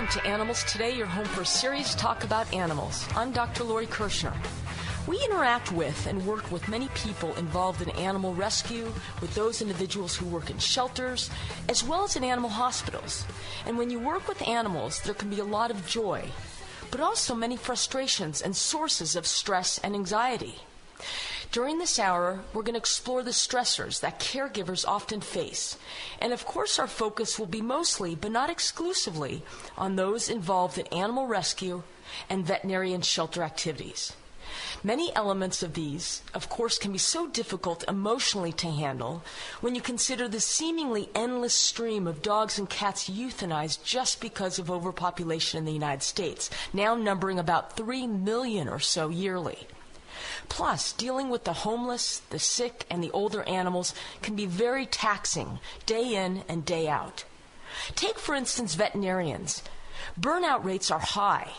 Welcome to Animals Today, your home for a serious talk about animals. I'm Dr. Lori Kirshner. We interact with and work with many people involved in animal rescue, with those individuals who work in shelters, as well as in animal hospitals. And when you work with animals, there can be a lot of joy, but also many frustrations and sources of stress and anxiety. During this hour, we're going to explore the stressors that caregivers often face. And of course, our focus will be mostly, but not exclusively, on those involved in animal rescue and veterinarian shelter activities. Many elements of these, of course, can be so difficult emotionally to handle when you consider the seemingly endless stream of dogs and cats euthanized just because of overpopulation in the United States, now numbering about 3 million or so yearly. Plus, dealing with the homeless, the sick, and the older animals can be very taxing, day in and day out. Take, for instance, veterinarians. Burnout rates are high,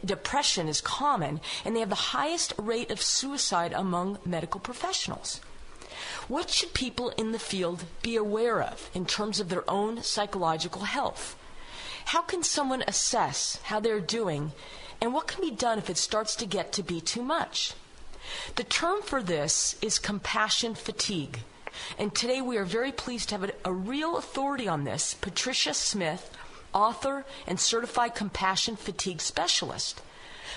depression is common, and they have the highest rate of suicide among medical professionals. What should people in the field be aware of in terms of their own psychological health? How can someone assess how they're doing, and what can be done if it starts to get to be too much? The term for this is compassion fatigue, and today we are very pleased to have a real authority on this, Patricia Smith, author and certified compassion fatigue specialist.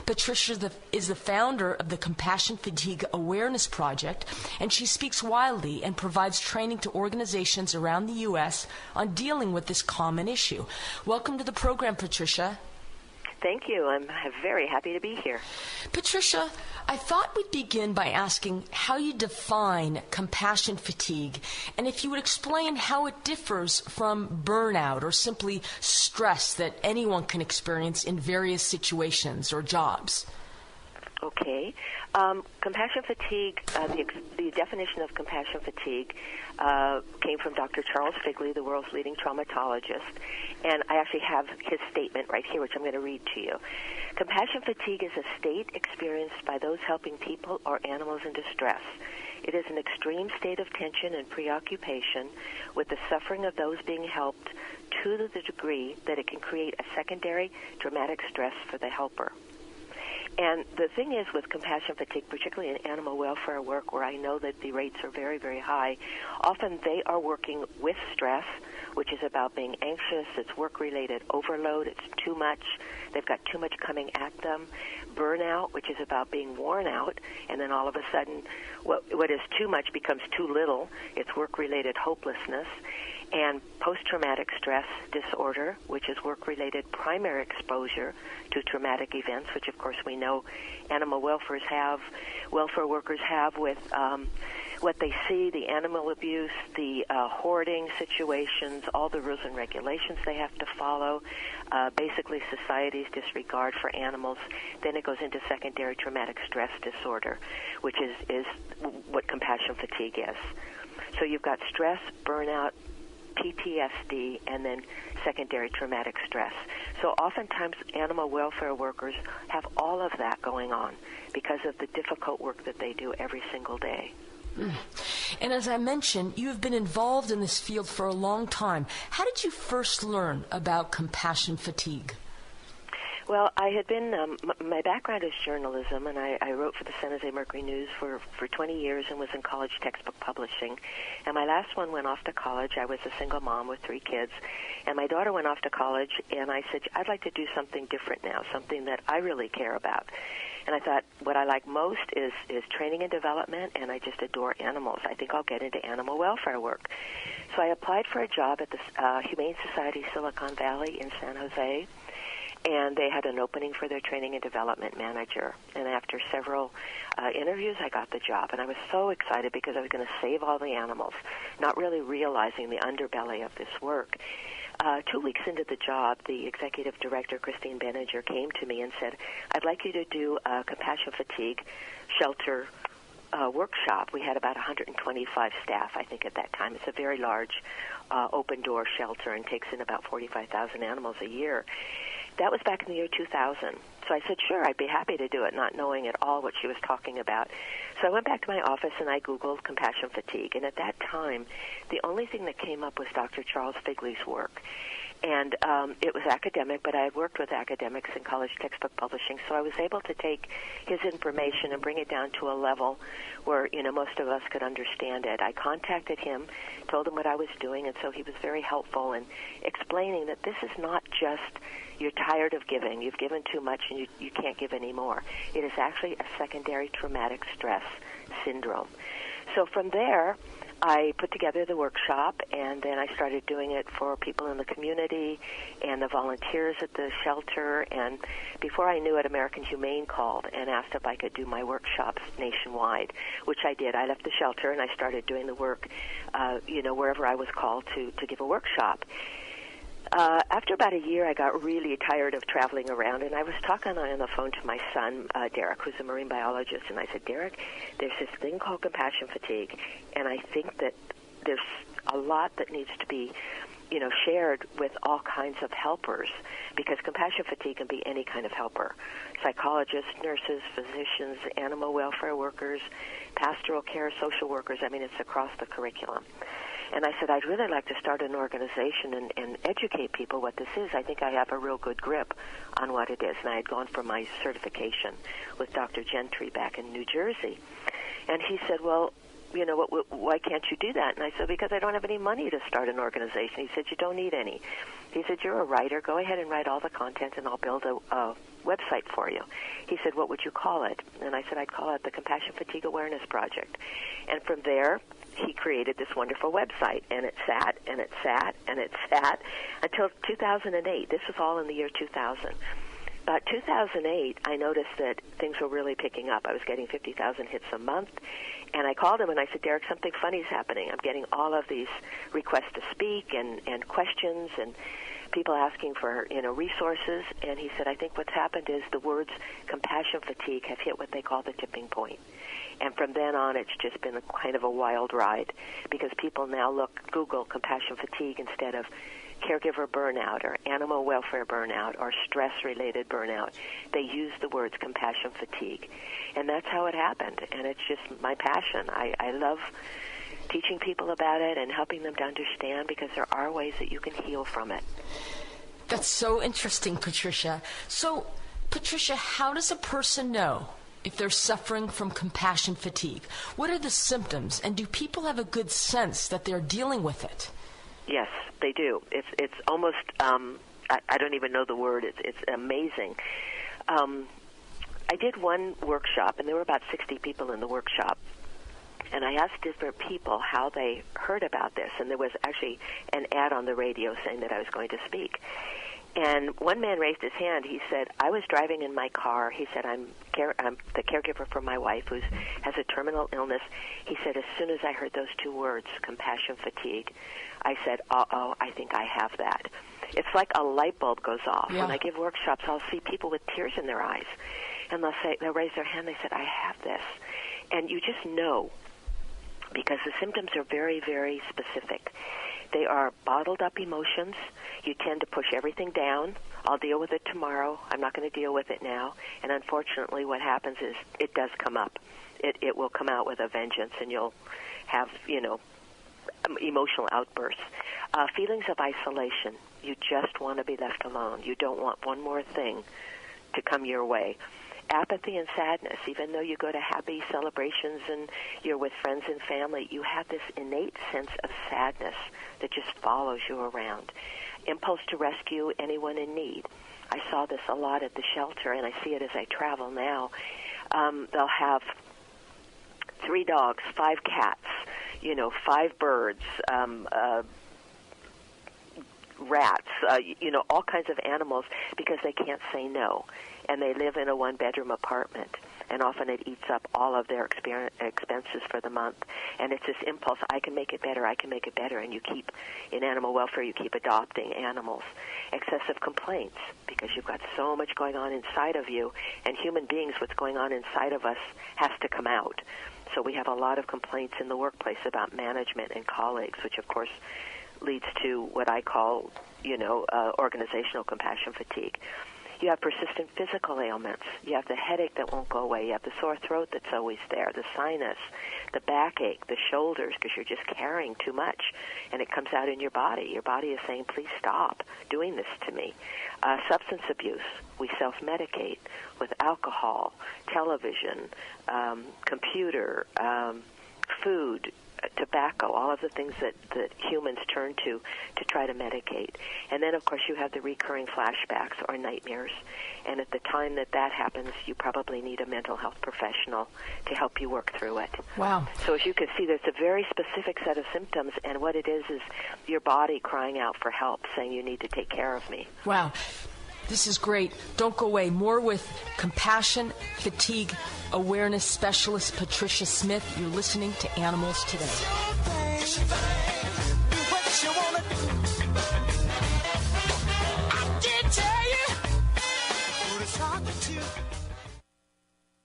Patricia is the founder of the Compassion Fatigue Awareness Project, and she speaks widely and provides training to organizations around the U.S. on dealing with this common issue. Welcome to the program, Patricia. Thank you. I'm very happy to be here. Patricia, I thought we'd begin by asking how you define compassion fatigue, and if you would explain how it differs from burnout or simply stress that anyone can experience in various situations or jobs. Okay. Compassion fatigue, the definition of compassion fatigue came from Dr. Charles Figley, the world's leading traumatologist, and I actually have his statement right here, which I'm going to read to you. Compassion fatigue is a state experienced by those helping people or animals in distress. It is an extreme state of tension and preoccupation with the suffering of those being helped to the degree that it can create a secondary traumatic stress for the helper. And the thing is with compassion fatigue, particularly in animal welfare work where I know that the rates are very, very high, often they are working with stress, which is about being anxious, it's work-related overload, it's too much, they've got too much coming at them. Burnout, which is about being worn out, and then all of a sudden what is too much becomes too little, it's work-related hopelessness. And post-traumatic stress disorder, which is work-related primary exposure to traumatic events, which of course we know animal welfare workers have with what they see, the animal abuse, the hoarding situations, all the rules and regulations they have to follow, basically society's disregard for animals. Then it goes into secondary traumatic stress disorder, which is what compassion fatigue is. So you've got stress, burnout, PTSD, and then secondary traumatic stress. So oftentimes animal welfare workers have all of that going on because of the difficult work that they do every single day. And as I mentioned, you have been involved in this field for a long time. How did you first learn about compassion fatigue? Well, I had been, my background is journalism, and I wrote for the San Jose Mercury News for 20 years and was in college textbook publishing. And my last one went off to college. I was a single mom with 3 kids. And my daughter went off to college, and I said, I'd like to do something different now, something that I really care about. And I thought what I like most is training and development, and I just adore animals. I think I'll get into animal welfare work. So I applied for a job at the Humane Society Silicon Valley in San Jose, and they had an opening for their training and development manager. And after several interviews, I got the job. And I was so excited because I was going to save all the animals, not really realizing the underbelly of this work. 2 weeks into the job, the executive director, Christine Benninger, came to me and said, I'd like you to do a compassion fatigue shelter workshop. We had about 125 staff, I think, at that time. It's a very large open-door shelter and takes in about 45,000 animals a year. That was back in the year 2000. So I said, sure, I'd be happy to do it, not knowing at all what she was talking about. So I went back to my office and I Googled compassion fatigue. And at that time, the only thing that came up was Dr. Charles Figley's work. And it was academic, but I had worked with academics in college textbook publishing, so I was able to take his information and bring it down to a level where, most of us could understand it. I contacted him, told him what I was doing, and so he was very helpful in explaining that this is not just you're tired of giving, you've given too much and you can't give anymore. It is actually a secondary traumatic stress syndrome. So from there, I put together the workshop, and then I started doing it for people in the community and the volunteers at the shelter. And before I knew it, American Humane called and asked if I could do my workshops nationwide, which I did. I left the shelter and I started doing the work, wherever I was called to give a workshop. After about a year, I got really tired of traveling around, and I was talking on the phone to my son, Derek, who's a marine biologist, and I said, Derek, there's this thing called compassion fatigue, and I think that there's a lot that needs to be, shared with all kinds of helpers, because compassion fatigue can be any kind of helper. Psychologists, nurses, physicians, animal welfare workers, pastoral care, social workers. I mean, it's across the curriculum. And I said, I'd really like to start an organization and educate people what this is. I think I have a real good grip on what it is. And I had gone for my certification with Dr. Gentry back in New Jersey. And he said, well, why can't you do that? And I said, because I don't have any money to start an organization. He said, you don't need any. He said, you're a writer. Go ahead and write all the content, and I'll build a website for you. He said, what would you call it? And I said, I'd call it the Compassion Fatigue Awareness Project. And from there, he created this wonderful website, and it sat, and it sat, and it sat until 2008. This was all in the year 2000. About 2008, I noticed that things were really picking up. I was getting 50,000 hits a month, and I called him and I said, Derek, something funny is happening. I'm getting all of these requests to speak and questions and people asking for, resources. And he said, I think what's happened is the words compassion fatigue have hit what they call the tipping point. And from then on, it's just been kind of a wild ride, because people now Google compassion fatigue instead of caregiver burnout or animal welfare burnout or stress-related burnout. They use the words compassion fatigue. And that's how it happened. And it's just my passion. I love teaching people about it and helping them to understand, because there are ways that you can heal from it. That's so interesting, Patricia. So, Patricia, how does a person know if they're suffering from compassion fatigue? What are the symptoms, and do people have a good sense that they're dealing with it? Yes, they do. It's almost, I don't even know the word. It's amazing. I did one workshop, and there were about 60 people in the workshop. And I asked different people how they heard about this, and there was actually an ad on the radio saying that I was going to speak. And one man raised his hand. He said, I was driving in my car. He said, I'm the caregiver for my wife who has a terminal illness. He said, as soon as I heard those two words, compassion fatigue, I said, I think I have that. It's like a light bulb goes off. Yeah. When I give workshops, I'll see people with tears in their eyes. And they'll raise their hand. They said, I have this. And you just know, because the symptoms are very, very specific. They are bottled up emotions. You tend to push everything down. I'll deal with it tomorrow. I'm not going to deal with it now. And unfortunately, what happens is it does come up. It will come out with a vengeance, and you'll have, emotional outbursts. Feelings of isolation. You just want to be left alone. You don't want one more thing to come your way. Apathy and sadness. Even though you go to happy celebrations and you're with friends and family, you have this innate sense of sadness that just follows you around. Impulse to rescue anyone in need. I saw this a lot at the shelter, and I see it as I travel now. They'll have 3 dogs, 5 cats, 5 birds, rats, all kinds of animals, because they can't say no. And they live in a 1-bedroom apartment, and often it eats up all of their expenses for the month. And it's this impulse, I can make it better, and you keep, in animal welfare, you keep adopting animals. Excessive complaints, because you've got so much going on inside of you, and human beings, what's going on inside of us has to come out. So we have a lot of complaints in the workplace about management and colleagues, which of course leads to what I call, organizational compassion fatigue. You have persistent physical ailments. You have the headache that won't go away. You have the sore throat that's always there, the sinus, the backache, the shoulders, because you're just carrying too much, and it comes out in your body. Your body is saying, please stop doing this to me. Substance abuse. We self-medicate with alcohol, television, computer, food, tobacco, all of the things that humans turn to try to medicate. And then, of course, you have the recurring flashbacks or nightmares. And at the time that happens, you probably need a mental health professional to help you work through it. Wow. So as you can see, there's a very specific set of symptoms, and what it is your body crying out for help, saying you need to take care of me. Wow. This is great. Don't go away. More with compassion, fatigue, awareness specialist Patricia Smith. You're listening to Animals Today.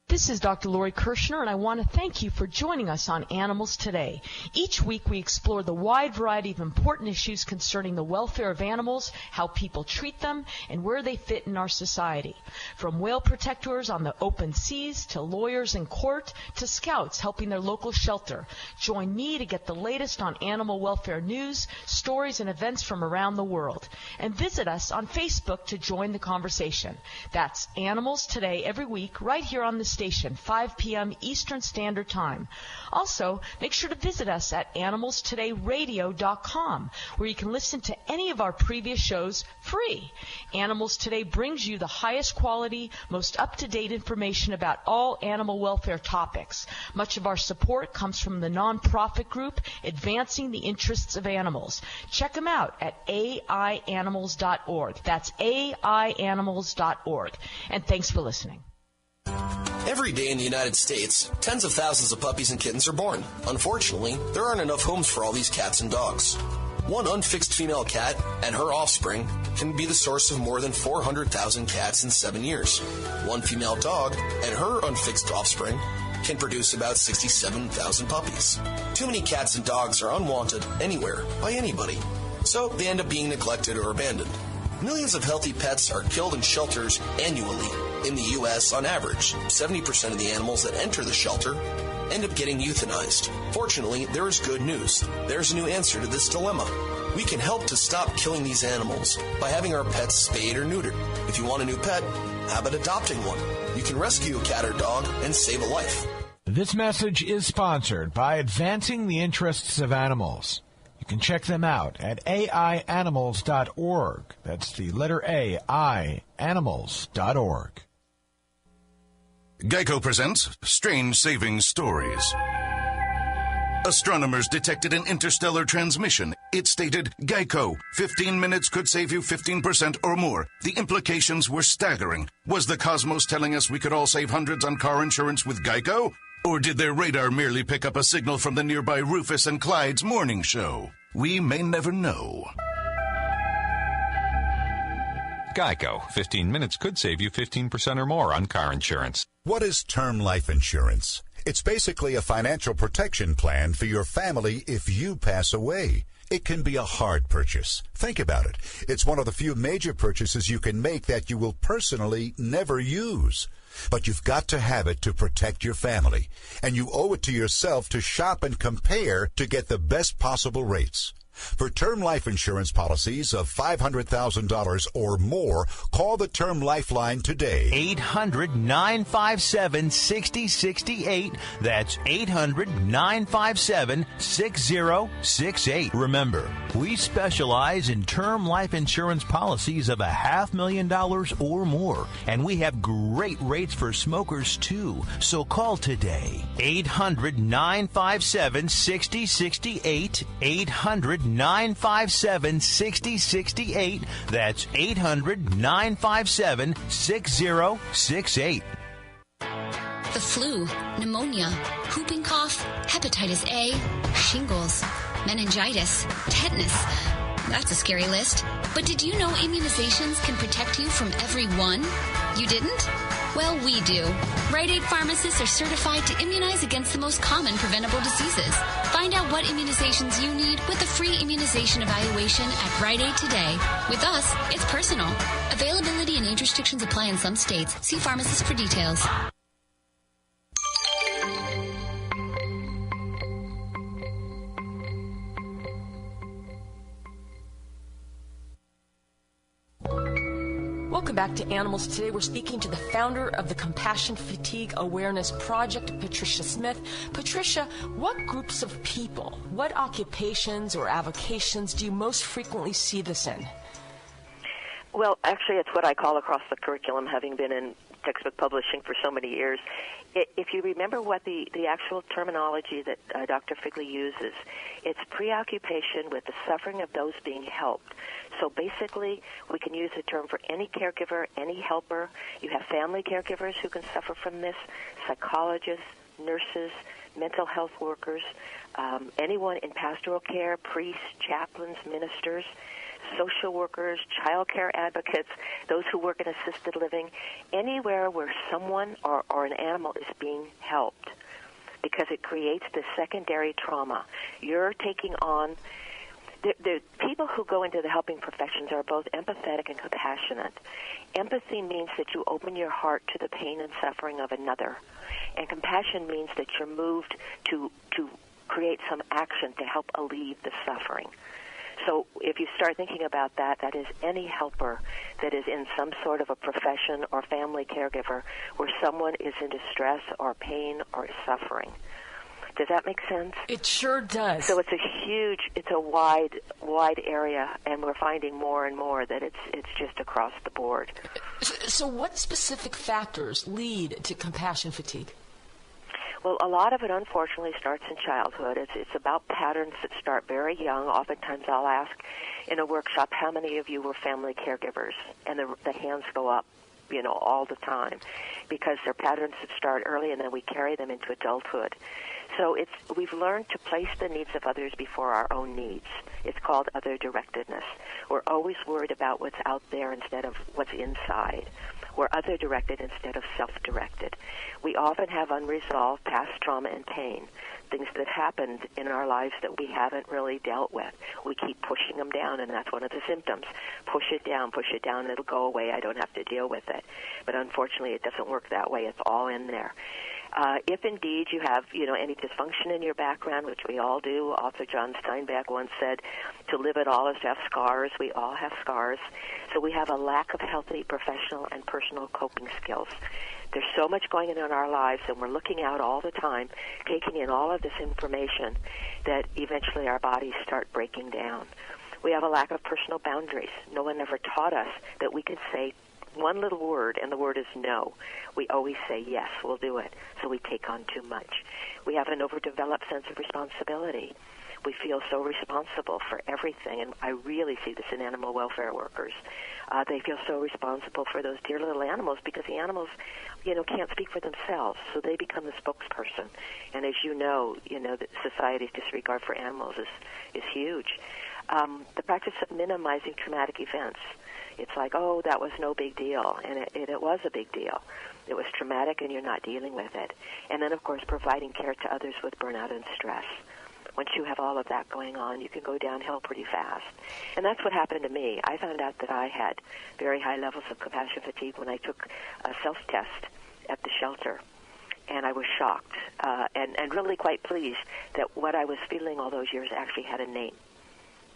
This is Dr. Lori Kirshner, and I want to thank you for joining us on Animals Today. Each week we explore the wide variety of important issues concerning the welfare of animals, how people treat them, and where they fit in our society. From whale protectors on the open seas, to lawyers in court, to scouts helping their local shelter. Join me to get the latest on animal welfare news, stories, and events from around the world. And visit us on Facebook to join the conversation. That's Animals Today every week right here on the station, 5 p.m. Eastern Standard Time. Also, make sure to visit us at animalstodayradio.com, where you can listen to any of our previous shows free. Animals Today brings you the highest quality, most up-to-date information about all animal welfare topics. Much of our support comes from the nonprofit group Advancing the Interests of Animals. Check them out at aianimals.org. That's aianimals.org. And thanks for listening. Every day in the United States, tens of thousands of puppies and kittens are born. Unfortunately, there aren't enough homes for all these cats and dogs. One unfixed female cat and her offspring can be the source of more than 400,000 cats in 7 years. One female dog and her unfixed offspring can produce about 67,000 puppies. Too many cats and dogs are unwanted anywhere by anybody, so they end up being neglected or abandoned. Millions of healthy pets are killed in shelters annually. In the U.S., on average, 70% of the animals that enter the shelter end up getting euthanized. Fortunately, there is good news. There's a new answer to this dilemma. We can help to stop killing these animals by having our pets spayed or neutered. If you want a new pet, how about adopting one? You can rescue a cat or dog and save a life. This message is sponsored by Advancing the Interests of Animals. You can check them out at aianimals.org. That's the letter A, animals.org. Geico presents Strange Savings Stories. Astronomers detected an interstellar transmission. It stated, Geico, 15 minutes could save you 15% or more. The implications were staggering. Was the cosmos telling us we could all save hundreds on car insurance with Geico? Or did their radar merely pick up a signal from the nearby Rufus and Clyde's morning show? We may never know. Geico. 15 minutes could save you 15% or more on car insurance. What is term life insurance? It's basically a financial protection plan for your family if you pass away. It can be a hard purchase. Think about it. It's one of the few major purchases you can make that you will personally never use. But you've got to have it to protect your family. And you owe it to yourself to shop and compare to get the best possible rates. For term life insurance policies of $500,000 or more, call the Term Lifeline today. 800-957-6068. That's 800-957-6068. Remember, we specialize in term life insurance policies of $500,000 or more, and we have great rates for smokers, too. So call today. 800-957-6068. 800-957-6068. That's 800-957-6068. The flu, pneumonia, whooping cough, hepatitis A, shingles, meningitis, tetanus. That's a scary list. But did you know immunizations can protect you from every one? You didn't? Well, we do. Rite Aid pharmacists are certified to immunize against the most common preventable diseases. Find out what immunizations you need with a free immunization evaluation at Rite Aid today. With us, it's personal. Availability and age restrictions apply in some states. See pharmacist for details. Welcome back to Animals. Today we're speaking to the founder of the Compassion Fatigue Awareness Project, Patricia Smith. Patricia, what groups of people, what occupations or avocations do you most frequently see this in? Well, actually, it's what I call across the curriculum, having been in textbook publishing for so many years. If you remember what the actual terminology that Dr. Figley uses, it's preoccupation with the suffering of those being helped. So basically, we can use the term for any caregiver, any helper. You have family caregivers who can suffer from this, psychologists, nurses, mental health workers, anyone in pastoral care, priests, chaplains, ministers, social workers, child care advocates, those who work in assisted living, anywhere where someone or an animal is being helped, because it creates this secondary trauma. You're taking on... The people who go into the helping professions are both empathetic and compassionate. Empathy means that you open your heart to the pain and suffering of another. And compassion means that you're moved to create some action to help alleviate the suffering. So if you start thinking about that, that is any helper that is in some sort of a profession or family caregiver where someone is in distress or pain or suffering. Does that make sense? It sure does. So it's a wide area, and we're finding more and more that it's just across the board. So what specific factors lead to compassion fatigue? Well, a lot of it, unfortunately, starts in childhood. It's about patterns that start very young. Oftentimes I'll ask in a workshop, how many of you were family caregivers? And the hands go up, all the time, because they're patterns that start early, and then we carry them into adulthood. So we've learned to place the needs of others before our own needs. It's called other-directedness. We're always worried about what's out there instead of what's inside. We're other-directed instead of self-directed. We often have unresolved past trauma and pain, things that happened in our lives that we haven't really dealt with. We keep pushing them down, and that's one of the symptoms. Push it down, it'll go away. I don't have to deal with it. But unfortunately, it doesn't work that way. It's all in there. If indeed you have, any dysfunction in your background, which we all do, author John Steinbeck once said, to live at all is to have scars. We all have scars. So we have a lack of healthy professional and personal coping skills. There's so much going on in our lives, and we're looking out all the time, taking in all of this information, that eventually our bodies start breaking down. We have a lack of personal boundaries. No one ever taught us that we could say one little word, and the word is no. We always say, yes, we'll do it. So we take on too much. We have an overdeveloped sense of responsibility. We feel so responsible for everything, and I really see this in animal welfare workers. They feel so responsible for those dear little animals because the animals, can't speak for themselves, so they become the spokesperson. And as you know, that society's disregard for animals is huge. The practice of minimizing traumatic events. It's like, oh, that was no big deal, and it was a big deal. It was traumatic, and you're not dealing with it. And then, of course, providing care to others with burnout and stress. Once you have all of that going on, you can go downhill pretty fast. And that's what happened to me. I found out that I had very high levels of compassion fatigue when I took a self-test at the shelter. And I was shocked and really quite pleased that what I was feeling all those years actually had a name.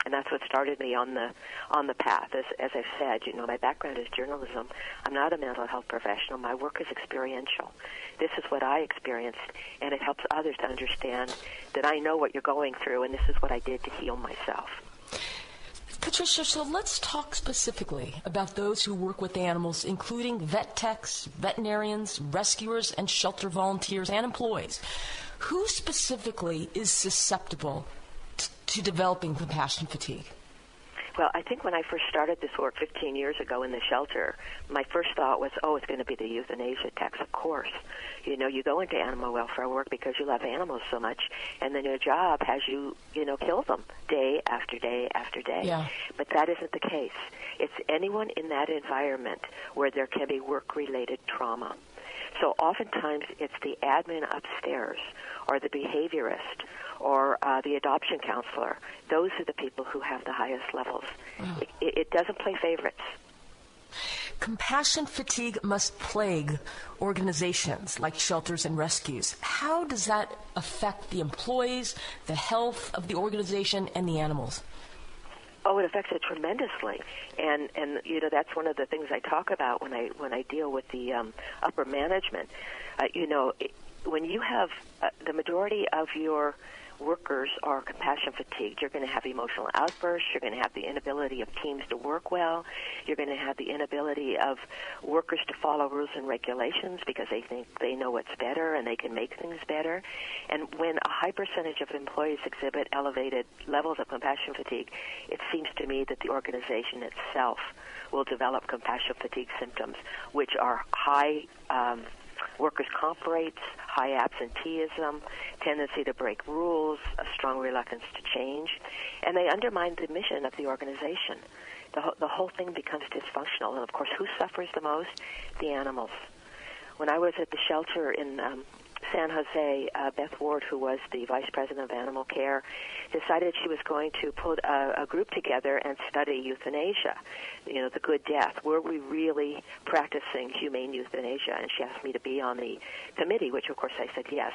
And that's what started me on the path. As I've said, my background is journalism. I'm not a mental health professional. My work is experiential. This is what I experienced, and it helps others to understand that I know what you're going through, and this is what I did to heal myself. Patricia, so let's talk specifically about those who work with animals, including vet techs, veterinarians, rescuers, and shelter volunteers and employees. Who specifically is susceptible to developing compassion fatigue? Well, I think when I first started this work 15 years ago in the shelter, my first thought was, it's going to be the euthanasia tax, of course. You know, you go into animal welfare work because you love animals so much, and then your job has you, kill them day after day after day. Yeah. But that isn't the case. It's anyone in that environment where there can be work-related trauma. So oftentimes it's the admin upstairs or the behaviorist or the adoption counselor. Those are the people who have the highest levels. Oh. It doesn't play favorites. Compassion fatigue must plague organizations like shelters and rescues. How does that affect the employees, the health of the organization, and the animals? Oh, it affects it tremendously, and that's one of the things I talk about when I deal with the upper management. When you have the majority of your workers are compassion fatigued, you're going to have emotional outbursts, you're going to have the inability of teams to work well, you're going to have the inability of workers to follow rules and regulations because they think they know what's better and they can make things better. And when a high percentage of employees exhibit elevated levels of compassion fatigue, it seems to me that the organization itself will develop compassion fatigue symptoms, which are high workers' comp rates, high absenteeism, tendency to break rules, a strong reluctance to change, and they undermine the mission of the organization. The whole thing becomes dysfunctional, and of course, who suffers the most? The animals. When I was at the shelter in San Jose, Beth Ward, who was the vice president of animal care, decided she was going to put a group together and study euthanasia, the good death. Were we really practicing humane euthanasia? And she asked me to be on the committee, which of course I said yes.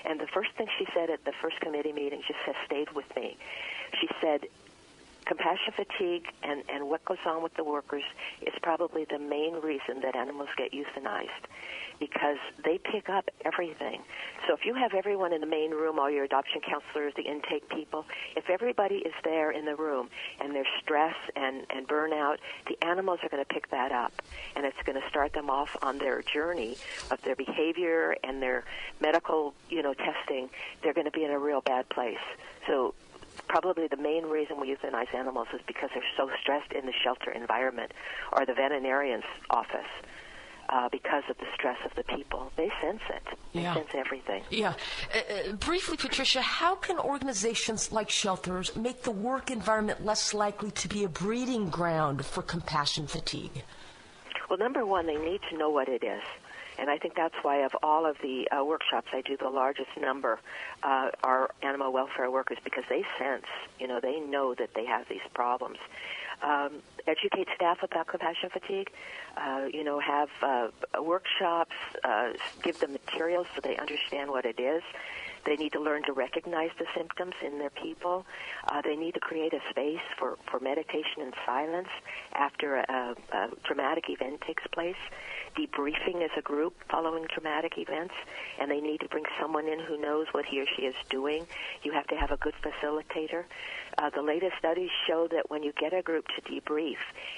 And the first thing she said at the first committee meeting just has stayed with me. She said, compassion fatigue and what goes on with the workers is probably the main reason that animals get euthanized, because they pick up everything. So if you have everyone in the main room, all your adoption counselors, the intake people, if everybody is there in the room and there's stress and burnout, the animals are going to pick that up, and it's going to start them off on their journey of their behavior and their medical, testing. They're going to be in a real bad place. So probably the main reason we euthanize animals is because they're so stressed in the shelter environment or the veterinarian's office. Because of the stress of the people. They sense it. They sense everything. Yeah. Briefly, Patricia, how can organizations like shelters make the work environment less likely to be a breeding ground for compassion fatigue? Well, number one, they need to know what it is. And I think that's why of all of the workshops I do, the largest number are animal welfare workers, because they sense, they know that they have these problems. Educate staff about compassion fatigue, have workshops, give them materials so they understand what it is. They need to learn to recognize the symptoms in their people. They need to create a space for meditation and silence after a traumatic event takes place. Debriefing as a group following traumatic events, and they need to bring someone in who knows what he or she is doing. You have to have a good facilitator. The latest studies show that when you get a group to debrief,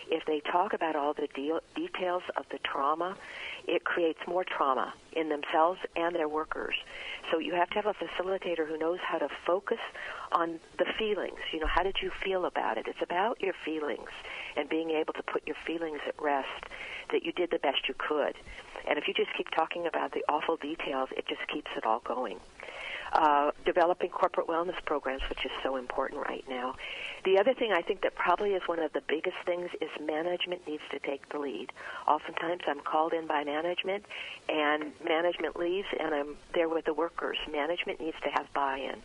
if they talk about all the details of the trauma, it creates more trauma in themselves and their workers. So you have to have a facilitator who knows how to focus on the feelings. How did you feel about it? It's about your feelings and being able to put your feelings at rest, that you did the best you could. And if you just keep talking about the awful details, it just keeps it all going. Developing corporate wellness programs, which is so important right now. The other thing I think that probably is one of the biggest things is management needs to take the lead. Oftentimes I'm called in by management, and management leaves, and I'm there with the workers. Management needs to have buy-in.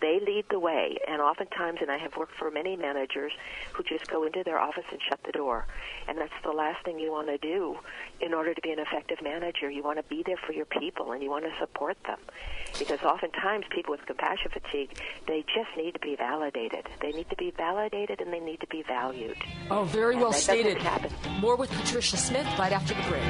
They lead the way, and oftentimes, and I have worked for many managers who just go into their office and shut the door, and that's the last thing you want to do in order to be an effective manager. You want to be there for your people, and you want to support them, because oftentimes people with compassion fatigue, they just need to be validated. They need to be validated, and they need to be valued. Oh, very well stated. Happen. More with Patricia Smith right after the break.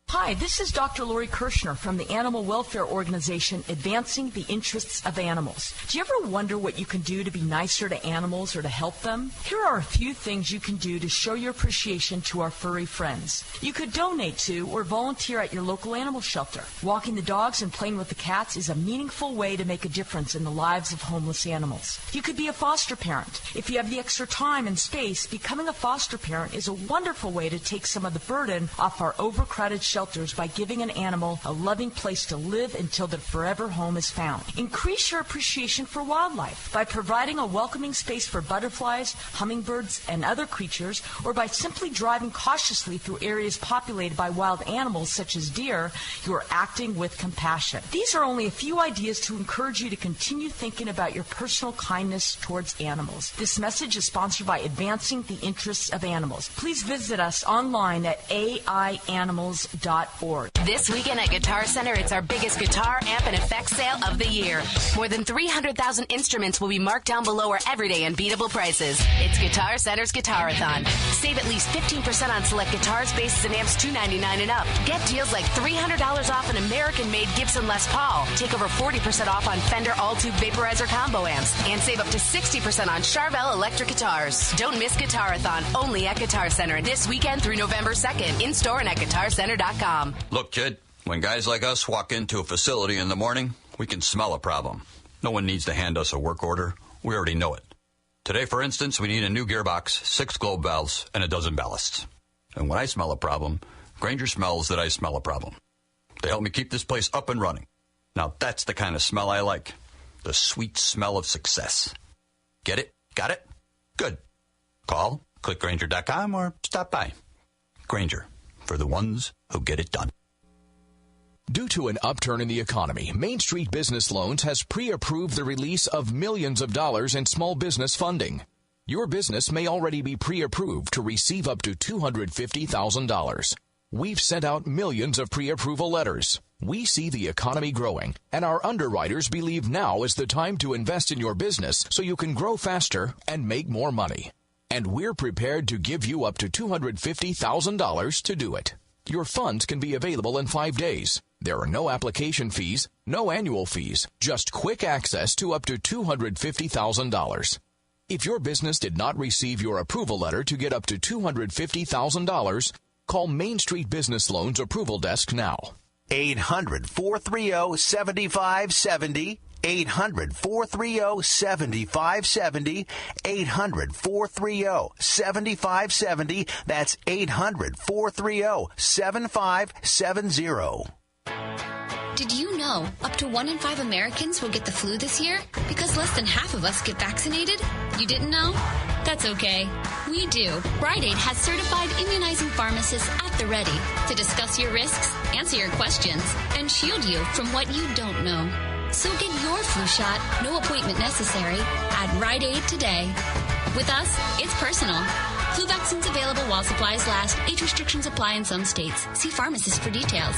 Hi, Hi, this is Dr. Lori Kirshner from the animal welfare organization Advancing the Interests of Animals. Do you ever wonder what you can do to be nicer to animals or to help them? Here are a few things you can do to show your appreciation to our furry friends. You could donate to or volunteer at your local animal shelter. Walking the dogs and playing with the cats is a meaningful way to make a difference in the lives of homeless animals. You could be a foster parent. If you have the extra time and space, becoming a foster parent is a wonderful way to take some of the burden off our overcrowded shelters by giving an animal a loving place to live until their forever home is found. Increase your appreciation for wildlife by providing a welcoming space for butterflies, hummingbirds, and other creatures, or by simply driving cautiously through areas populated by wild animals such as deer. You are acting with compassion. These are only a few ideas to encourage you to continue thinking about your personal kindness towards animals. This message is sponsored by Advancing the Interests of Animals. Please visit us online at aianimals.org. This weekend at Guitar Center, it's our biggest guitar, amp, and effects sale of the year. More than 300,000 instruments will be marked down below our everyday unbeatable prices. It's Guitar Center's Guitarathon. Save at least 15% on select guitars, basses, and amps $299 and up. Get deals like $300 off an American-made Gibson Les Paul. Take over 40% off on Fender All-Tube Vaporizer combo amps. And save up to 60% on Charvel electric guitars. Don't miss Guitarathon, only at Guitar Center this weekend through November 2nd. In-store and at guitarcenter.com. Look, kid, when guys like us walk into a facility in the morning, we can smell a problem. No one needs to hand us a work order. We already know it. Today, for instance, we need a new gearbox, 6 globe valves, and a dozen ballasts. And when I smell a problem, Grainger smells that I smell a problem. They help me keep this place up and running. Now that's the kind of smell I like. The sweet smell of success. Get it? Got it? Good. Call, click Grainger.com, or stop by. Grainger, for the ones who get it done. Due to an upturn in the economy, Main Street Business Loans has pre-approved the release of millions of dollars in small business funding. Your business may already be pre-approved to receive up to $250,000. We've sent out millions of pre-approval letters. We see the economy growing, and our underwriters believe now is the time to invest in your business so you can grow faster and make more money. And we're prepared to give you up to $250,000 to do it. Your funds can be available in 5 days. There are no application fees, no annual fees, just quick access to up to $250,000. If your business did not receive your approval letter to get up to $250,000, call Main Street Business Loans Approval Desk now. 800-430-7570. 800-430-7570. 800-430-7570. That's 800-430-7570. Did you know up to 1 in 5 Americans will get the flu this year? Because less than half of us get vaccinated? You didn't know? That's okay. We do. Rite Aid has certified immunizing pharmacists at the ready to discuss your risks, answer your questions, and shield you from what you don't know. So get your flu shot, no appointment necessary, at Rite Aid today. With us, it's personal. Flu vaccines available while supplies last. Age restrictions apply in some states. See pharmacist for details.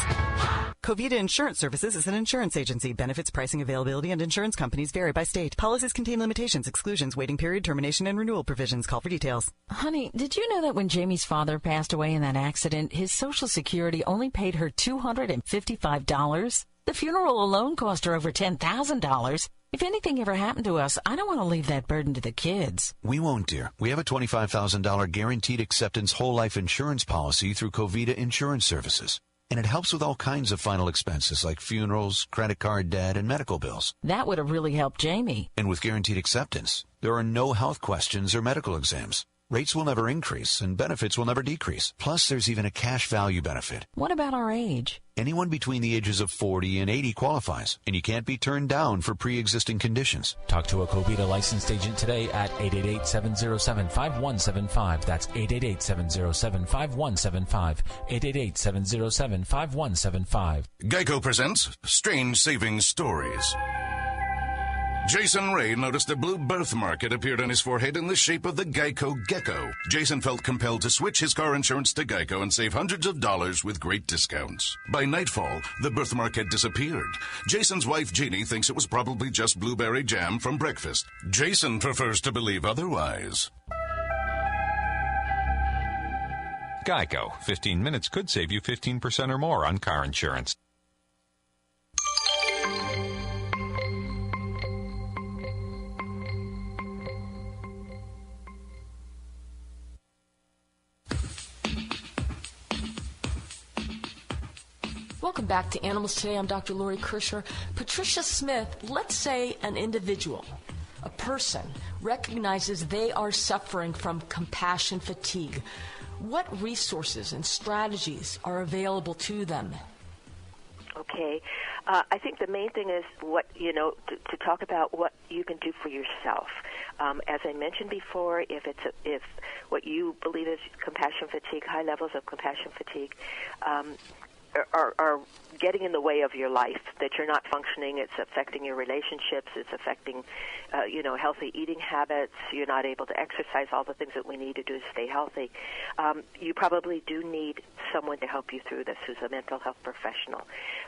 Covita Insurance Services is an insurance agency. Benefits, pricing, availability, and insurance companies vary by state. Policies contain limitations, exclusions, waiting period, termination, and renewal provisions. Call for details. Honey, did you know that when Jamie's father passed away in that accident, his Social Security only paid her $255? The funeral alone cost her over $10,000. If anything ever happened to us, I don't want to leave that burden to the kids. We won't, dear. We have a $25,000 guaranteed acceptance whole life insurance policy through Covita Insurance Services. And it helps with all kinds of final expenses like funerals, credit card debt, and medical bills. That would have really helped Jamie. And with guaranteed acceptance, there are no health questions or medical exams. Rates will never increase and benefits will never decrease. Plus, there's even a cash value benefit. What about our age? Anyone between the ages of 40 and 80 qualifies, and you can't be turned down for pre-existing conditions. Talk to a Covita licensed agent today at 888-707-5175. That's 888-707-5175. 888-707-5175. Geico presents Strange Savings Stories. Jason Ray noticed a blue birthmark had appeared on his forehead in the shape of the Geico gecko. Jason felt compelled to switch his car insurance to Geico and save hundreds of dollars with great discounts. By nightfall, the birthmark had disappeared. Jason's wife, Jeannie, thinks it was probably just blueberry jam from breakfast. Jason prefers to believe otherwise. Geico. 15 minutes could save you 15% or more on car insurance. Welcome back to Animals Today. I'm Dr. Lori Kirshner. Patricia Smith, let's say an individual, a person, recognizes they are suffering from compassion fatigue. What resources and strategies are available to them? Okay. I think the main thing is to talk about what you can do for yourself. As I mentioned before, if what you believe is compassion fatigue, high levels of compassion fatigue, are getting in the way of your life, that you're not functioning, it's affecting your relationships, it's affecting, healthy eating habits, you're not able to exercise, all the things that we need to do to stay healthy, you probably do need someone to help you through this who's a mental health professional.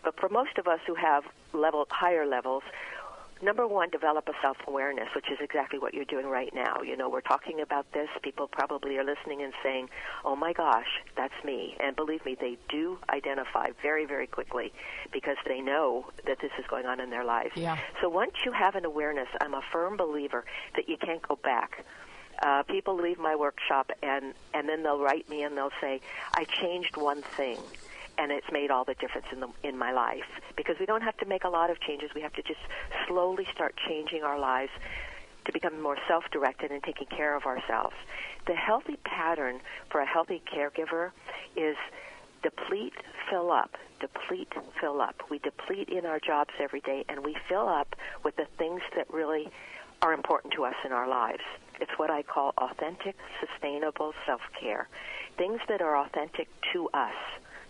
But for most of us who have higher levels, number one, develop a self-awareness, which is exactly what you're doing right now. We're talking about this. People probably are listening and saying, oh, my gosh, that's me. And believe me, they do identify very, very quickly because they know that this is going on in their lives. Yeah. So once you have an awareness, I'm a firm believer that you can't go back. People leave my workshop, and then they'll write me and they'll say, I changed one thing, and it's made all the difference in my life. Because we don't have to make a lot of changes. We have to just slowly start changing our lives to become more self-directed and taking care of ourselves. The healthy pattern for a healthy caregiver is deplete, fill up, deplete, fill up. We deplete in our jobs every day, and we fill up with the things that really are important to us in our lives. It's what I call authentic, sustainable self-care. Things that are authentic to us.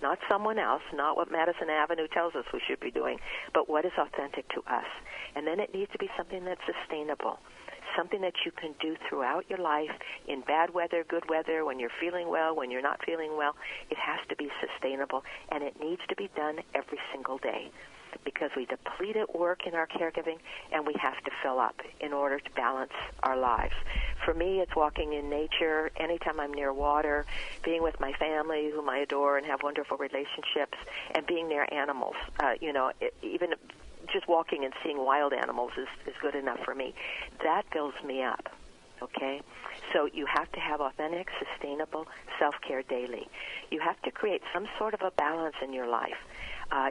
Not someone else, not what Madison Avenue tells us we should be doing, but what is authentic to us. And then it needs to be something that's sustainable, something that you can do throughout your life, in bad weather, good weather, when you're feeling well, when you're not feeling well. It has to be sustainable, and it needs to be done every single day, because we deplete at work in our caregiving, and we have to fill up in order to balance our lives. For me, it's walking in nature, anytime I'm near water, being with my family, whom I adore and have wonderful relationships, and being near animals. Even just walking and seeing wild animals is good enough for me. That fills me up, okay? So you have to have authentic, sustainable self-care daily. You have to create some sort of a balance in your life.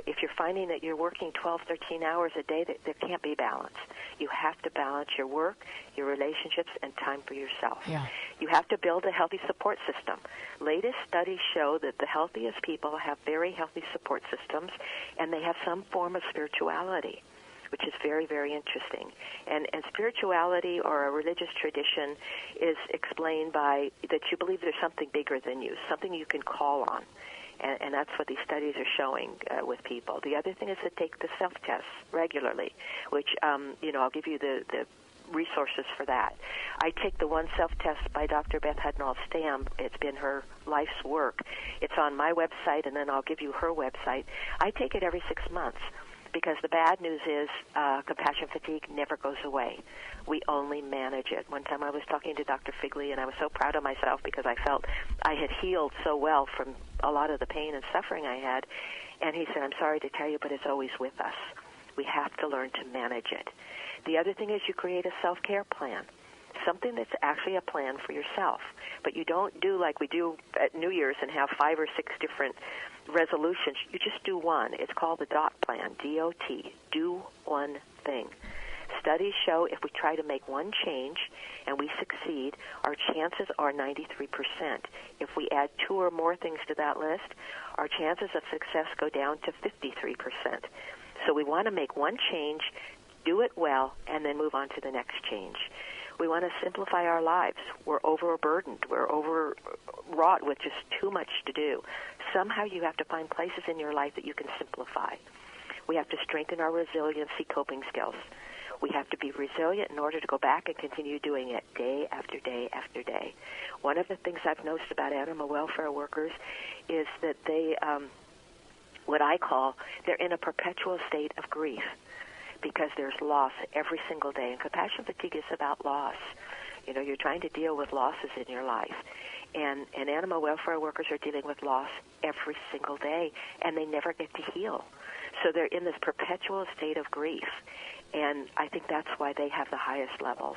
If you're finding that you're working 12, 13 hours a day, there can't be balance. You have to balance your work, your relationships, and time for yourself. Yeah. You have to build a healthy support system. Latest studies show that the healthiest people have very healthy support systems, and they have some form of spirituality, which is very, very interesting. And spirituality or a religious tradition is explained by that you believe there's something bigger than you, something you can call on. And that's what these studies are showing with people. The other thing is to take the self-tests regularly, which, I'll give you the resources for that. I take the one self-test by Dr. Beth Hudnall-Stam. It's been her life's work. It's on my website, and then I'll give you her website. I take it every 6 months because the bad news is compassion fatigue never goes away. We only manage it. One time I was talking to Dr. Figley, and I was so proud of myself because I felt I had healed so well from a lot of the pain and suffering I had. And he said, I'm sorry to tell you, but it's always with us. We have to learn to manage it. The other thing is you create a self-care plan, something that's actually a plan for yourself. But you don't do like we do at New Year's and have 5 or 6 different resolutions. You just do one. It's called the DOT plan, D-O-T, do one thing. Studies show if we try to make one change and we succeed, our chances are 93%. If we add 2 or more things to that list, our chances of success go down to 53%. So we want to make one change, do it well, and then move on to the next change. We want to simplify our lives. We're overburdened. We're overwrought with just too much to do. Somehow you have to find places in your life that you can simplify. We have to strengthen our resiliency coping skills. We have to be resilient in order to go back and continue doing it day after day after day. One of the things I've noticed about animal welfare workers is that they, what I call, they're in a perpetual state of grief because there's loss every single day. And compassion fatigue is about loss. You're trying to deal with losses in your life. And animal welfare workers are dealing with loss every single day, and they never get to heal. So they're in this perpetual state of grief, and I think that's why they have the highest levels.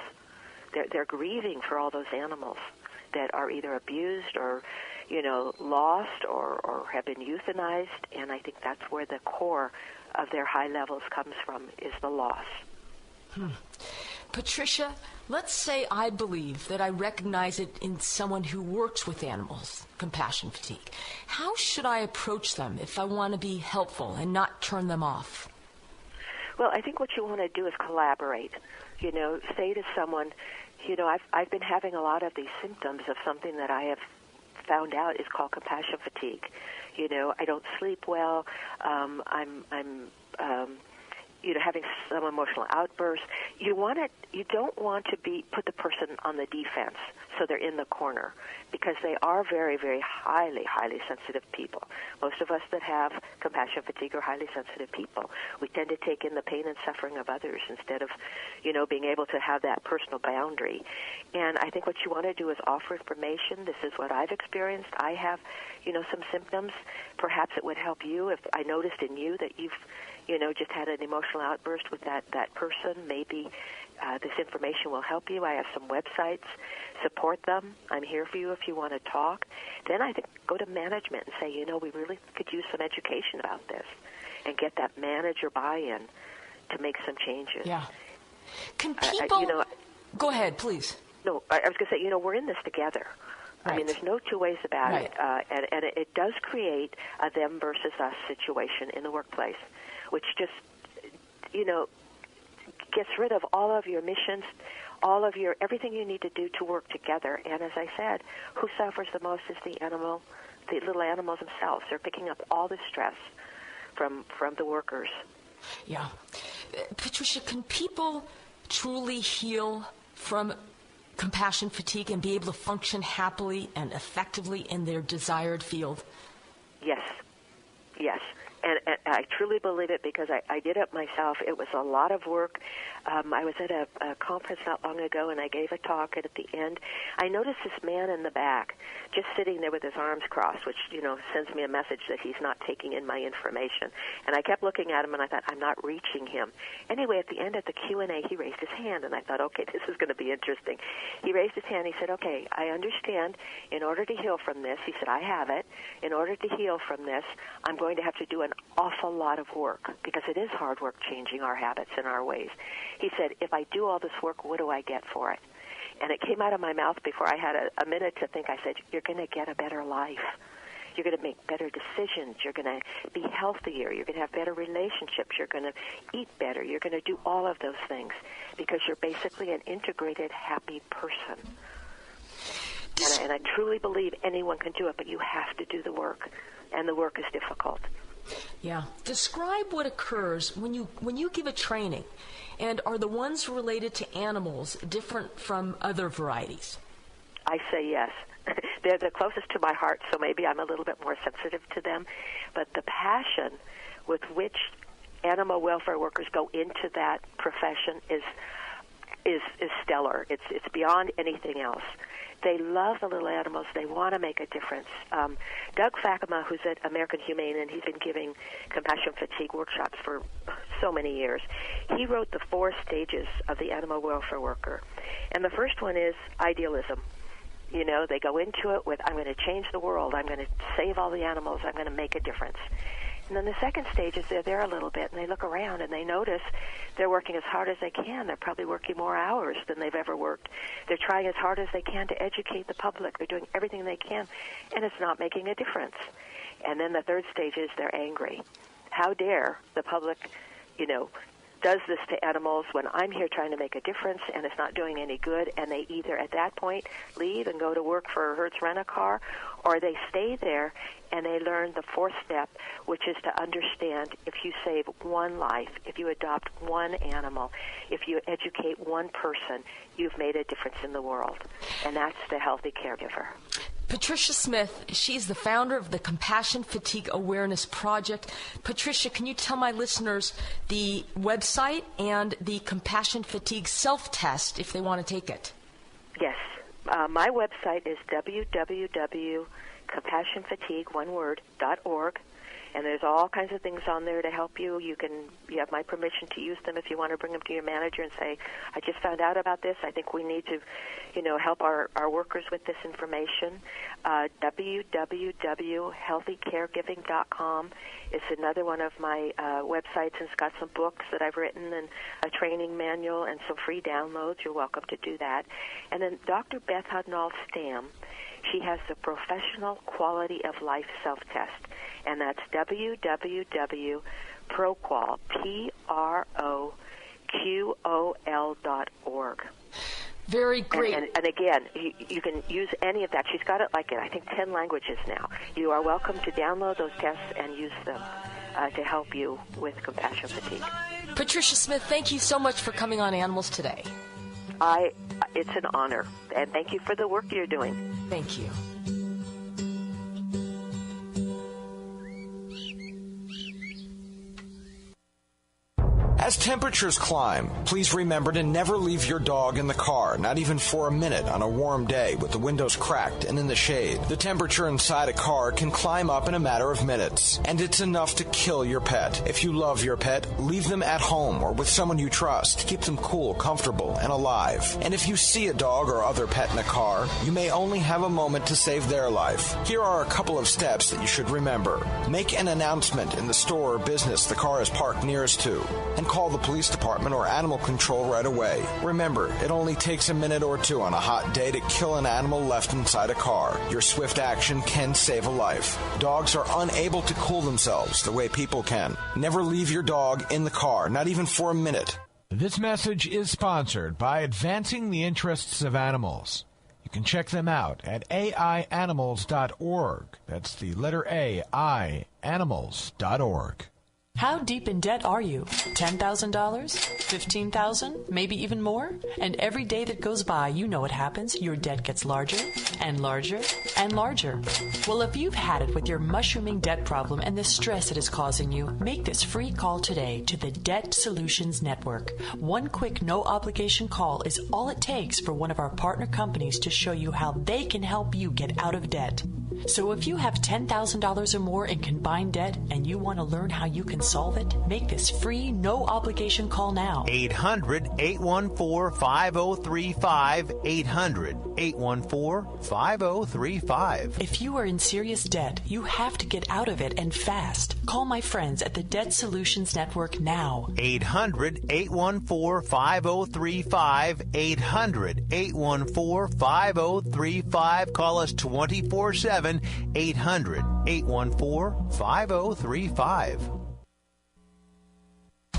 They're grieving for all those animals that are either abused or, lost or have been euthanized, and I think that's where the core of their high levels comes from, is the loss. Patricia, let's say I believe that I recognize it in someone who works with animals, compassion fatigue. How should I approach them if I want to be helpful and not turn them off? Well, I think what you want to do is collaborate. Say to someone, I've been having a lot of these symptoms of something that I have found out is called compassion fatigue. I don't sleep well. I'm having some emotional outbursts. You don't want to put the person on the defense so they're in the corner, because they are very, very highly, highly sensitive people. Most of us that have compassion fatigue are highly sensitive people. We tend to take in the pain and suffering of others instead of, being able to have that personal boundary. And I think what you want to do is offer information. This is what I've experienced. I have, some symptoms. Perhaps it would help you if I noticed in you that you've just had an emotional outburst with that person. Maybe this information will help you. I have some websites. Support them. I'm here for you if you want to talk. Then I think go to management and say, we really could use some education about this, and get that manager buy-in to make some changes. Yeah. Can people... Go ahead, please. No, I was going to say, we're in this together. Right. I mean, there's no two ways about it. And it does create a them versus us situation in the workplace, which just, gets rid of all of your missions, everything you need to do to work together. And as I said, who suffers the most is the little animals themselves. They're picking up all the stress from the workers. Yeah. Patricia, can people truly heal from compassion fatigue and be able to function happily and effectively in their desired field? Yes. And I truly believe it, because I did it myself. It was a lot of work. I was at a conference not long ago, and I gave a talk, and at the end, I noticed this man in the back just sitting there with his arms crossed, which, sends me a message that he's not taking in my information. And I kept looking at him, and I thought, I'm not reaching him. Anyway, at the end of the Q&A, he raised his hand, and I thought, okay, this is going to be interesting. He raised his hand. He said, okay, I understand. In order to heal from this, he said, I have it. In order to heal from this, I'm going to have to do an awful lot of work, because it is hard work changing our habits and our ways. He said, if I do all this work, what do I get for it? And it came out of my mouth before I had a minute to think. I said, you're going to get a better life. You're going to make better decisions. You're going to be healthier. You're going to have better relationships. You're going to eat better. You're going to do all of those things, because you're basically an integrated, happy person. And I truly believe anyone can do it, but you have to do the work, and the work is difficult. Yeah. Describe what occurs when you give a training, and are the ones related to animals different from other varieties? I say yes. They're the closest to my heart, so maybe I'm a little bit more sensitive to them. But the passion with which animal welfare workers go into that profession is stellar. It's beyond anything else. They love the little animals. They want to make a difference. Doug Fakema, who's at American Humane, and he's been giving compassion fatigue workshops for so many years, he wrote the 4 stages of the animal welfare worker. And the first one is idealism. They go into it with, I'm going to change the world. I'm going to save all the animals. I'm going to make a difference. And then the second stage is they're there a little bit, and they look around, and they notice they're working as hard as they can. They're probably working more hours than they've ever worked. They're trying as hard as they can to educate the public. They're doing everything they can, and it's not making a difference. And then the third stage is they're angry. How dare the public, does this to animals when I'm here trying to make a difference, and it's not doing any good? And they either at that point leave and go to work for Hertz Rent-A-Car, or they stay there and they learn the 4th step, which is to understand if you save one life, if you adopt one animal, if you educate one person, you've made a difference in the world. And that's the healthy caregiver. Patricia Smith, she's the founder of the Compassion Fatigue Awareness Project. Patricia, can you tell my listeners the website and the Compassion Fatigue self-test if they want to take it? Yes. My website is www.compassionfatigue.org. And there's all kinds of things on there to help you. You have my permission to use them if you want to bring them to your manager and say, I just found out about this. I think we need to, help our workers with this information. www.healthycaregiving.com is another one of my websites, and it's got some books that I've written and a training manual and some free downloads. You're welcome to do that. And then Dr. Beth Hudnall-Stamm, she has the Professional Quality of Life Self-Test, and that's www.proqual, PROQOL.org. Very great. And again, you can use any of that. She's got it in, I think, 10 languages now. You are welcome to download those tests and use them to help you with compassion fatigue. Patricia Smith, thank you so much for coming on Animals Today. It's an honor, and thank you for the work you're doing. Thank you. As temperatures climb, please remember to never leave your dog in the car, not even for a minute on a warm day with the windows cracked and in the shade. The temperature inside a car can climb up in a matter of minutes, and it's enough to kill your pet. If you love your pet, leave them at home or with someone you trust. Keep them cool, comfortable, and alive. And if you see a dog or other pet in a car, you may only have a moment to save their life. Here are a couple of steps that you should remember. Make an announcement in the store or business the car is parked nearest to, and call the police department or animal control right away. Remember, it only takes a minute or two on a hot day to kill an animal left inside a car. Your swift action can save a life. Dogs are unable to cool themselves the way people can. Never leave your dog in the car, not even for a minute. This message is sponsored by Advancing the Interests of Animals. You can check them out at aianimals.org. That's the letter A, I, animals.org. How deep in debt are you? $10,000? $15,000? Maybe even more? And every day that goes by, you know what happens. Your debt gets larger and larger and larger. Well, if you've had it with your mushrooming debt problem and the stress it is causing you, make this free call today to the Debt Solutions Network. One quick, no-obligation call is all it takes for one of our partner companies to show you how they can help you get out of debt. So if you have $10,000 or more in combined debt and you want to learn how you can solve it, make this free, no-obligation call now. 800-814-5035. 800-814-5035. If you are in serious debt, you have to get out of it and fast. Call my friends at the Debt Solutions Network now. 800-814-5035. 800-814-5035. Call us 24/7. 800-814-5035.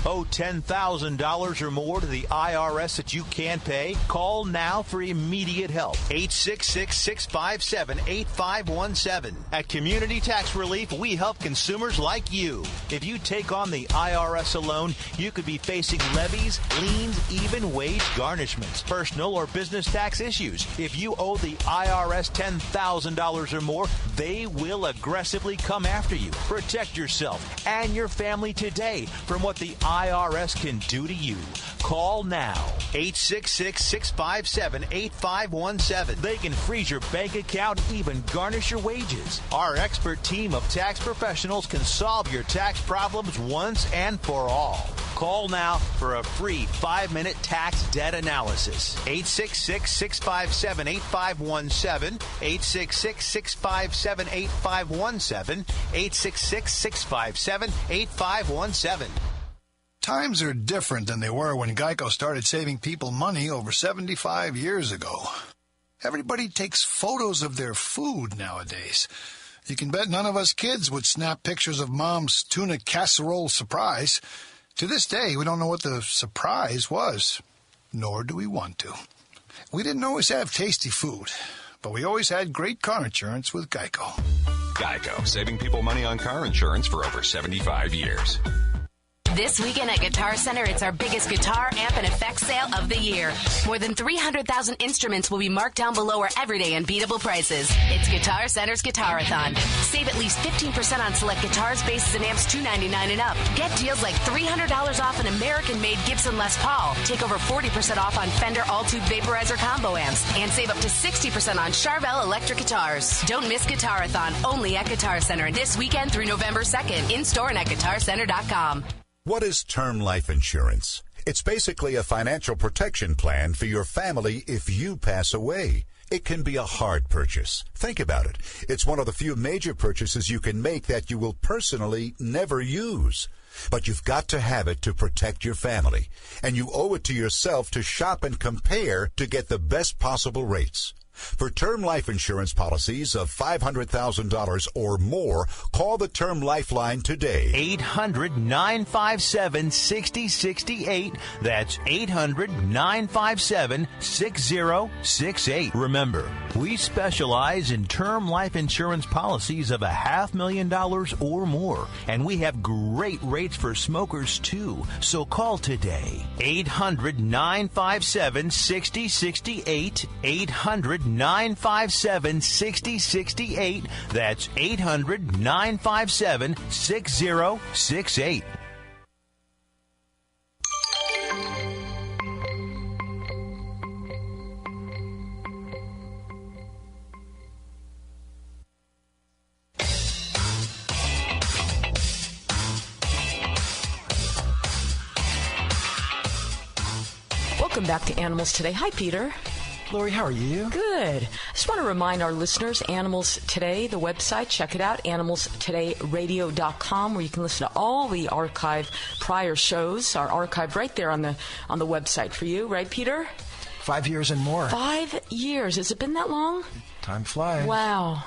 Owe $10,000 or more to the IRS that you can't pay? Call now for immediate help. 866-657-8517. At Community Tax Relief, we help consumers like you. If you take on the IRS alone, you could be facing levies, liens, even wage garnishments, personal or business tax issues. If you owe the IRS $10,000 or more, they will aggressively come after you. Protect yourself and your family today from what the IRS can do to you. Call now. 866-657-8517. They can freeze your bank account, even garnish your wages. Our expert team of tax professionals can solve your tax problems once and for all. Call now for a free 5-minute tax debt analysis. 866-657-8517. 866-657-8517. 866-657-8517. Times are different than they were when Geico started saving people money over 75 years ago. Everybody takes photos of their food nowadays. You can bet none of us kids would snap pictures of Mom's tuna casserole surprise. To this day, we don't know what the surprise was, nor do we want to. We didn't always have tasty food, but we always had great car insurance with Geico. Geico, saving people money on car insurance for over 75 years. This weekend at Guitar Center, it's our biggest guitar, amp, and effects sale of the year. More than 300,000 instruments will be marked down below our everyday unbeatable prices. It's Guitar Center's Guitarathon. Save at least 15% on select guitars, basses, and amps $299 and up. Get deals like $300 off an American-made Gibson Les Paul. Take over 40% off on Fender All-Tube Vaporizer combo amps. And save up to 60% on Charvel electric guitars. Don't miss Guitarathon, only at Guitar Center this weekend through November 2nd. In-store and at guitarcenter.com. What is term life insurance? It's basically a financial protection plan for your family if you pass away. It can be a hard purchase. Think about it. It's one of the few major purchases you can make that you will personally never use. But you've got to have it to protect your family. And you owe it to yourself to shop and compare to get the best possible rates. For term life insurance policies of $500,000 or more, call the Term Lifeline today. 800-957-6068. That's 800-957-6068. Remember, we specialize in term life insurance policies of $500,000 or more, and we have great rates for smokers, too. So call today. 800-957-6068. 800-957-6068. That's 800-957-6068. Welcome back to Animals Today. Hi, Peter. Lori, how are you? Good. I just want to remind our listeners, Animals Today, the website, check it out, animalstodayradio.com, where you can listen to all the archive prior shows are archived right there on the website for you, right, Peter? 5 years and more. 5 years. Has it been that long? Time flies. Wow.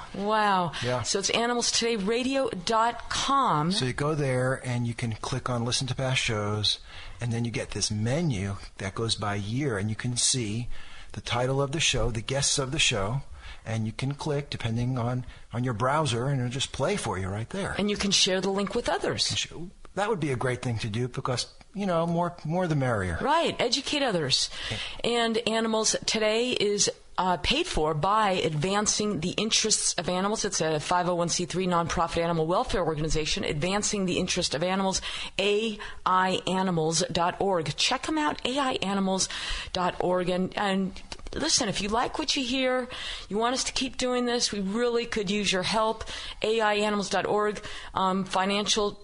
Yeah. So it's animalstodayradio.com. So you go there and you can click on Listen to Past Shows, and then you get this menu that goes by year, and you can see the title of the show, the guests of the show, and you can click depending on your browser, and it'll just play for you right there. And you can share the link with others. That would be a great thing to do because, more the merrier. Right. Educate others. And Animals Today is paid for by Advancing the Interests of Animals. It's a 501c3 nonprofit animal welfare organization, Advancing the Interest of Animals, aianimals.org. Check them out, aianimals.org. And listen, if you like what you hear, you want us to keep doing this, we really could use your help. aianimals.org. Financial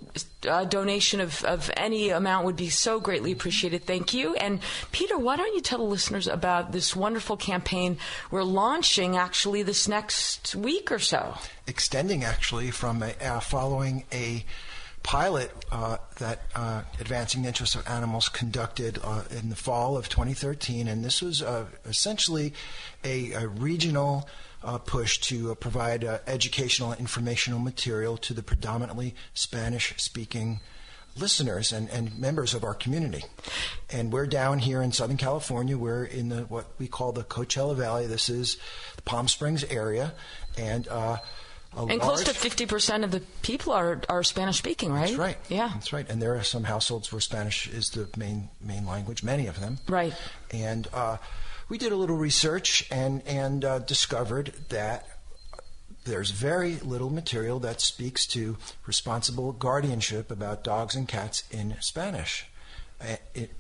donation of any amount would be so greatly appreciated. Thank you. And Peter, why don't you tell the listeners about this wonderful campaign we're launching actually this next week or so? Extending actually from following a pilot that Advancing the Interests of Animals conducted in the fall of 2013, and this was essentially a regional push to provide educational and informational material to the predominantly Spanish-speaking listeners and members of our community. And we're down here in Southern California. We're in what we call the Coachella Valley. This is the Palm Springs area, and close to 50% of the people are Spanish-speaking, right? That's right. Yeah. That's right. And there are some households where Spanish is the main language, many of them. Right. And we did a little research and discovered that there's very little material that speaks to responsible guardianship about dogs and cats in Spanish,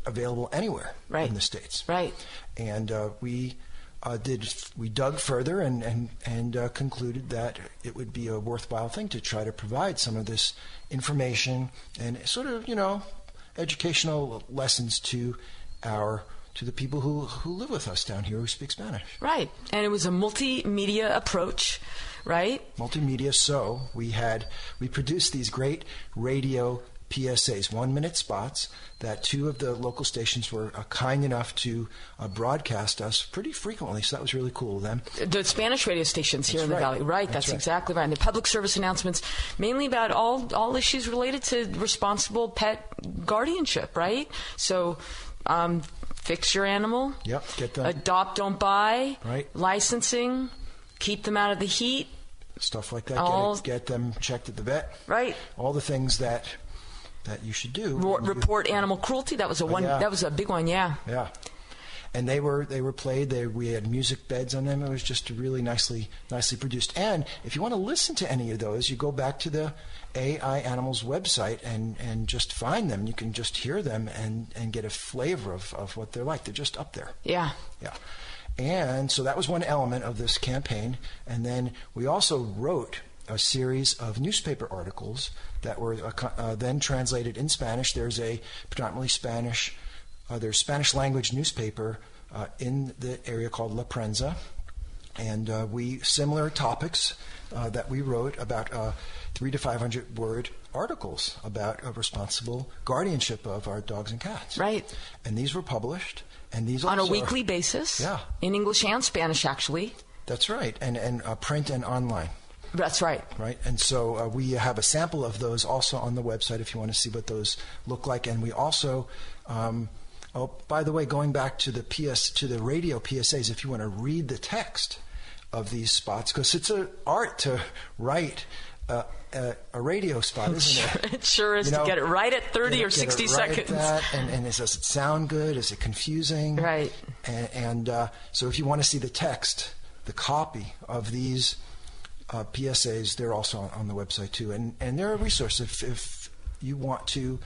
available anywhere in the States. Right. And we dug further and concluded that it would be a worthwhile thing to try to provide some of this information and sort of, educational lessons to the people who live with us down here who speak Spanish. Right. And it was a multimedia approach, right? Multimedia. So we produced these great radio PSAs, 1-minute spots, that two of the local stations were kind enough to broadcast us pretty frequently, so that was really cool of them. The Spanish radio stations here in the Valley, right? That's exactly right. And the public service announcements, mainly about all issues related to responsible pet guardianship, right? So fix your animal. Yep, get them. Adopt, don't buy. Right. Licensing, keep them out of the heat. Stuff like that. Get them checked at the vet. Right. All the things that that you should do. Report animal cruelty. That was That was a big one. Yeah. Yeah. And they were played. We had music beds on them. It was just really nicely produced. And if you want to listen to any of those, you go back to the AI Animals website and just find them. You can just hear them and get a flavor of what they're like. They're just up there. Yeah. Yeah. And so that was one element of this campaign. And then we also wrote a series of newspaper articles that were then translated in Spanish. There's a predominantly Spanish. There's Spanish language newspaper in the area called La Prensa, and similar topics that we wrote about 300 to 500 word articles about a responsible guardianship of our dogs and cats. Right. And these were published, and these on a weekly basis. Yeah. In English and Spanish, actually. That's right, and print and online. That's right. Right, and so we have a sample of those also on the website if you want to see what those look like, and we also. Oh, by the way, going back to the radio PSAs, if you want to read the text of these spots, because it's an art to write a radio spot, isn't it? It sure is, to get it right at 30 or 60 seconds. And does it sound good? Is it confusing? Right. And so if you want to see the text, the copy of these PSAs, they're also on the website too. And they're a resource if you want to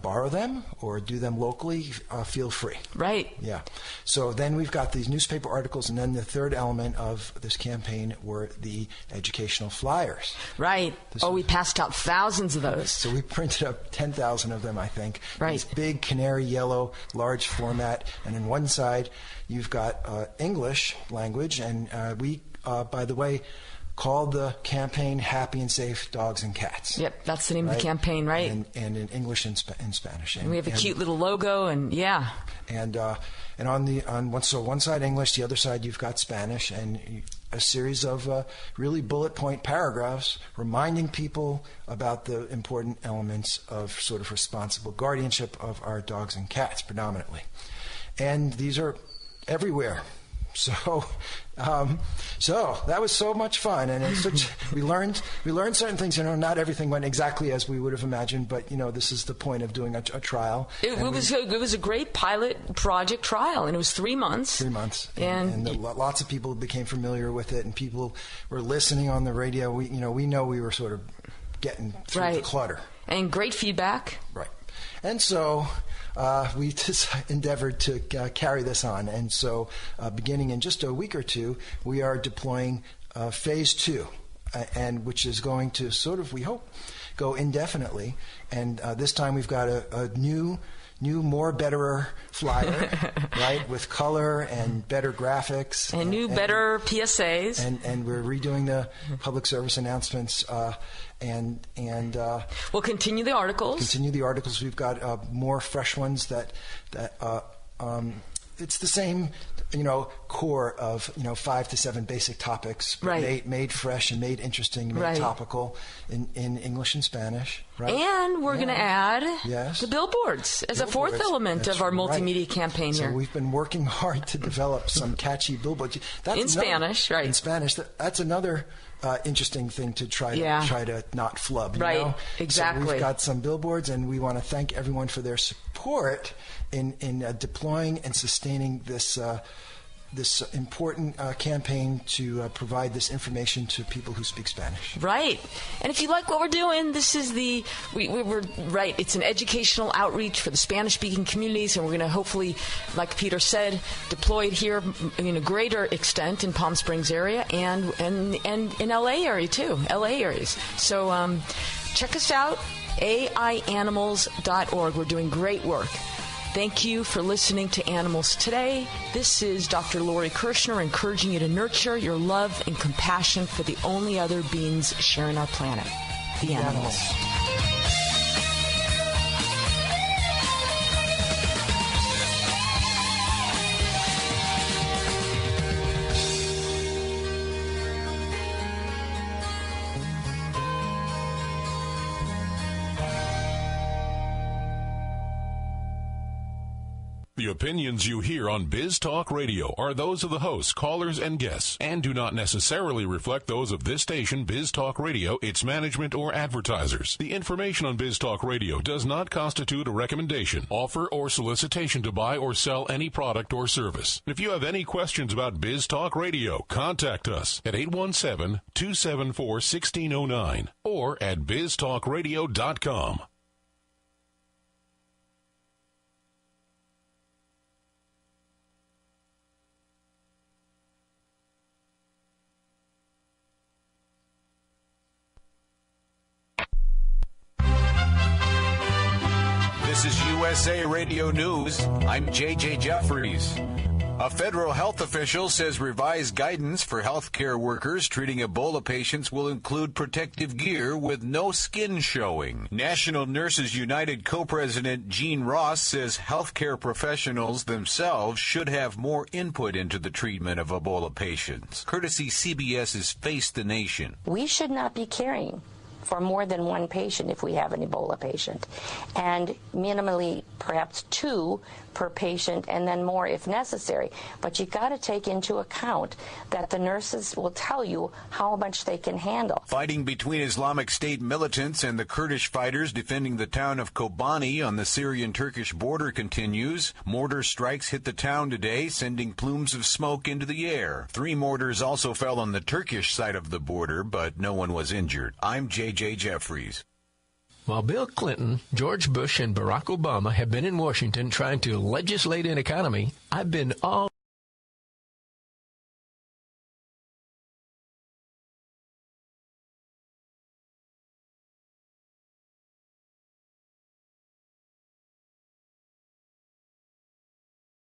borrow them or do them locally, feel free. Right. Yeah. So then we've got these newspaper articles, and then the third element of this campaign were the educational flyers. Right. We passed out thousands of those. So we printed up 10,000 of them, I think. Right. These big canary yellow, large format, and on one side you've got English language, and we, by the way, called the campaign Happy and Safe Dogs and Cats. Yep, that's the name of the campaign, right? And in English and Spanish. And we have a cute little logo, and yeah. And on one side English, the other side you've got Spanish, and a series of really bullet point paragraphs reminding people about the important elements of sort of responsible guardianship of our dogs and cats predominantly. And these are everywhere. So that was so much fun, and we learned certain things. Not everything went exactly as we would have imagined, but this is the point of doing a trial. It was a great pilot project trial, and it was 3 months. 3 months, and lots of people became familiar with it, and people were listening on the radio. We know we were sort of getting through the clutter, and great feedback. Right, and so. We just endeavored to carry this on, and so beginning in just a week or two, we are deploying phase 2, and which is going to sort of, we hope, go indefinitely. And this time we've got a new, more betterer flyer, right, with color and better graphics. And better PSAs. And we're redoing the public service announcements. And we'll continue the articles. We've got more fresh ones that it's the same, core of 5 to 7 basic topics, but made fresh and made interesting, made topical in English and Spanish. Right? And we're going to add the billboards as a fourth element of our multimedia campaign here. So we've been working hard to develop some catchy billboards. Spanish, right? In Spanish, that's another interesting thing to try to not flub. Right, exactly. So we've got some billboards, and we want to thank everyone for their support in deploying and sustaining this important campaign to provide this information to people who speak Spanish. Right. And if you like what we're doing, this is we're right. It's an educational outreach for the Spanish-speaking communities, and we're going to hopefully, like Peter said, deploy it here in a greater extent in Palm Springs area and in LA area too, LA areas. So check us out, aianimals.org. We're doing great work. Thank you for listening to Animals Today. This is Dr. Lori Kirshner encouraging you to nurture your love and compassion for the only other beings sharing our planet, the animals. The opinions you hear on Biz Talk Radio are those of the hosts, callers, and guests, and do not necessarily reflect those of this station, Biz Talk Radio, its management, or advertisers. The information on Biz Talk Radio does not constitute a recommendation, offer, or solicitation to buy or sell any product or service. If you have any questions about Biz Talk Radio, contact us at 817-274-1609 or at biztalkradio.com. This is USA Radio News. I'm J.J. Jeffries. A federal health official says revised guidance for healthcare workers treating Ebola patients will include protective gear with no skin showing. National Nurses United co-president Jean Ross says healthcare professionals themselves should have more input into the treatment of Ebola patients. Courtesy CBS's Face the Nation. We should not be caring for more than one patient if we have an Ebola patient, and minimally perhaps 2 per patient, and then more if necessary. But you've got to take into account that the nurses will tell you how much they can handle. Fighting between Islamic State militants and the Kurdish fighters defending the town of Kobani on the Syrian-Turkish border continues. Mortar strikes hit the town today, sending plumes of smoke into the air. 3 mortars also fell on the Turkish side of the border, but no one was injured. I'm J.J. Jeffries. While Bill Clinton, George Bush, and Barack Obama have been in Washington trying to legislate an economy, I've been all